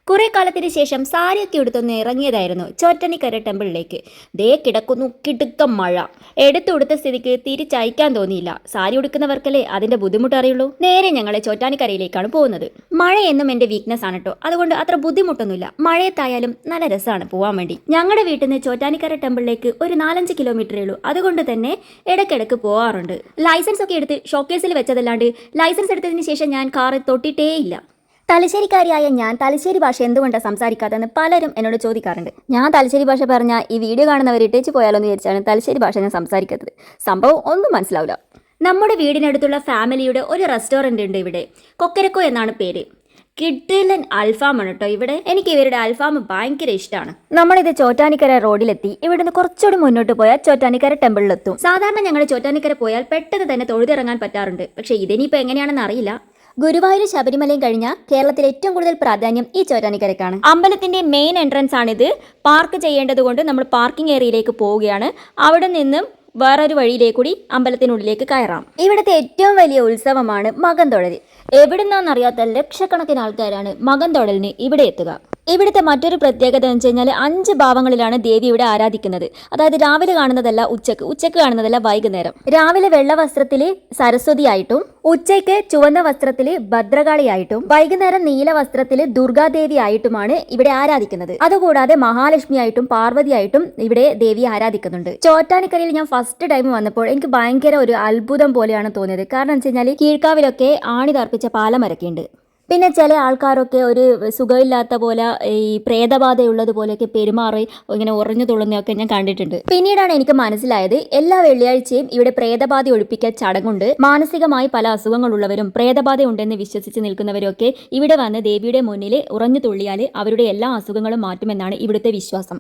കുറെ കാലത്തിന് ശേഷം സാരിയൊക്കെ എടുത്തൊന്ന് ഇറങ്ങിയതായിരുന്നു ചോറ്റാനിക്കര ടെമ്പിളിലേക്ക്. ദേ കിടക്കുന്നു കിടുക്കം മഴ. എടുത്തുടുത്ത സ്ഥിതിക്ക് തിരിച്ചയക്കാൻ തോന്നിയില്ല. സാരി ഉടുക്കുന്നവർക്കല്ലേ അതിന്റെ ബുദ്ധിമുട്ട് അറിയുള്ളൂ. നേരെ ഞങ്ങളെ ചോറ്റാനിക്കരയിലേക്കാണ് പോകുന്നത്. മഴ എന്നും എന്റെ വീക്ക്നെസ് ആണ് കേട്ടോ, അതുകൊണ്ട് അത്ര ബുദ്ധിമുട്ടൊന്നുമില്ല. മഴയത്തായാലും നല്ല രസമാണ് പോകാൻ വേണ്ടി. ഞങ്ങളുടെ വീട്ടിൽ നിന്ന് ചോറ്റാനിക്കര ടെമ്പിളിലേക്ക് ഒരു 4-5 കിലോമീറ്ററേ ഉള്ളൂ. അതുകൊണ്ട് തന്നെ ഇടയ്ക്കിടയ്ക്ക് പോകാറുണ്ട്. ലൈസൻസ് ഒക്കെ എടുത്ത് ഷോക്കേസിൽ വെച്ചതല്ലാണ്ട് ലൈസൻസ് എടുത്തതിന് ശേഷം ഞാൻ കാറ് തൊട്ടിട്ടേ ഇല്ല. തലശ്ശേരിക്കാരിയായ ഞാൻ തലശ്ശേരി ഭാഷ എന്തുകൊണ്ടാണ് സംസാരിക്കാത്തതെന്ന് പലരും എന്നോട് ചോദിക്കാറുണ്ട്. ഞാൻ തലശ്ശേരി ഭാഷ പറഞ്ഞാൽ ഈ വീഡിയോ കാണുന്നവർ ഇട്ടേച്ച് പോയാലോ എന്ന് വിചാരിച്ചാണ് തലശ്ശേരി ഭാഷ ഞാൻ സംസാരിക്കാത്തത്. സംഭവം ഒന്നും മനസ്സിലാവില്ല. നമ്മുടെ വീടിനടുത്തുള്ള ഫാമിലിയുടെ ഒരു റെസ്റ്റോറൻറ്റ് ഉണ്ട് ഇവിടെ. കൊക്കരക്കോ എന്നാണ് പേര്. കിഡിലൻ അൽഫാമാണ് കേട്ടോ ഇവിടെ. എനിക്ക് ഇവരുടെ അൽഫാം ഭയങ്കര ഇഷ്ടമാണ്. നമ്മളിത് ചോറ്റാനിക്കര റോഡിലെത്തി. ഇവിടുന്ന് കുറച്ചുകൂടി മുന്നോട്ട് പോയാൽ ചോറ്റാനിക്കര ടെമ്പിളിലെത്തും. സാധാരണ ഞങ്ങൾ ചോറ്റാനിക്കര പോയാൽ പെട്ടെന്ന് തന്നെ തൊഴുതിറങ്ങാൻ പറ്റാറുണ്ട്. പക്ഷേ ഇതിനിപ്പോൾ എങ്ങനെയാണെന്ന് അറിയില്ല. ഗുരുവായൂർ ശബരിമലയും കഴിഞ്ഞ കേരളത്തിൽ ഏറ്റവും കൂടുതൽ പ്രാധാന്യം ഈ ചോറ്റാനിക്കരയ്ക്കാണ്. അമ്പലത്തിന്റെ മെയിൻ എൻട്രൻസ് ആണിത്. പാർക്ക് ചെയ്യേണ്ടത് കൊണ്ട് നമ്മൾ പാർക്കിംഗ് ഏരിയയിലേക്ക് പോവുകയാണ്. അവിടെ നിന്നും വേറൊരു വഴിയിലേക്ക് കൂടി അമ്പലത്തിനുള്ളിലേക്ക് കയറാം. ഇവിടുത്തെ ഏറ്റവും വലിയ ഉത്സവമാണ് മകൻ തൊഴൽ. എവിടുന്നാന്നറിയാത്ത ലക്ഷക്കണക്കിന് ആൾക്കാരാണ് മകൻ തൊഴലിന് ഇവിടെ എത്തുക. ഇവിടുത്തെ മറ്റൊരു പ്രത്യേകത എന്ന് വെച്ച് കഴിഞ്ഞാൽ 5 ഭാവങ്ങളിലാണ് ദേവി ഇവിടെ ആരാധിക്കുന്നത്. അതായത് രാവിലെ കാണുന്നതല്ല ഉച്ചക്ക് കാണുന്നതല്ല വൈകുന്നേരം. രാവിലെ വെള്ള വസ്ത്രത്തിൽ സരസ്വതിയായിട്ടും, ഉച്ചയ്ക്ക് ചുവന്ന വസ്ത്രത്തിൽ ഭദ്രകാളിയായിട്ടും, വൈകുന്നേരം നീല വസ്ത്രത്തിൽ ദുർഗാദേവി ആയിട്ടുമാണ് ഇവിടെ ആരാധിക്കുന്നത്. അതുകൂടാതെ മഹാലക്ഷ്മിയായിട്ടും പാർവതിയായിട്ടും ഇവിടെ ദേവിയെ ആരാധിക്കുന്നുണ്ട്. ചോറ്റാനിക്കരയിൽ ഞാൻ ഫസ്റ്റ് ടൈം വന്നപ്പോൾ എനിക്ക് ഭയങ്കര ഒരു അത്ഭുതം പോലെയാണ് തോന്നിയത്. കാരണം എന്ന് വെച്ച് കഴിഞ്ഞാൽ കീഴ്ക്കാവിലൊക്കെ ആണി തർപ്പിച്ച പാലമരൊക്കെ ഉണ്ട്. പിന്നെ ചില ആൾക്കാരൊക്കെ ഒരു സുഖമില്ലാത്ത പോലെ ഈ പ്രേതബാധയുള്ളത് പോലെയൊക്കെ പെരുമാറി ഇങ്ങനെ ഉറഞ്ഞു തുള്ളുന്നതൊക്കെ ഞാൻ കണ്ടിട്ടുണ്ട്. പിന്നീടാണ് എനിക്ക് മനസ്സിലായത് എല്ലാ വെള്ളിയാഴ്ചയും ഇവിടെ പ്രേതബാധ ഒഴിപ്പിക്കൽ ചടങ്ങുണ്ട്. മാനസികമായി പല അസുഖങ്ങളുള്ളവരും പ്രേതബാധ ഉണ്ടെന്ന് വിശ്വസിച്ച് നിൽക്കുന്നവരും ഒക്കെ ഇവിടെ വന്ന് ദേവിയുടെ മുന്നിൽ ഉറഞ്ഞു തുള്ളിയാൽ അവരുടെ എല്ലാ അസുഖങ്ങളും മാറ്റുമെന്നാണ് ഇവിടുത്തെ വിശ്വാസം.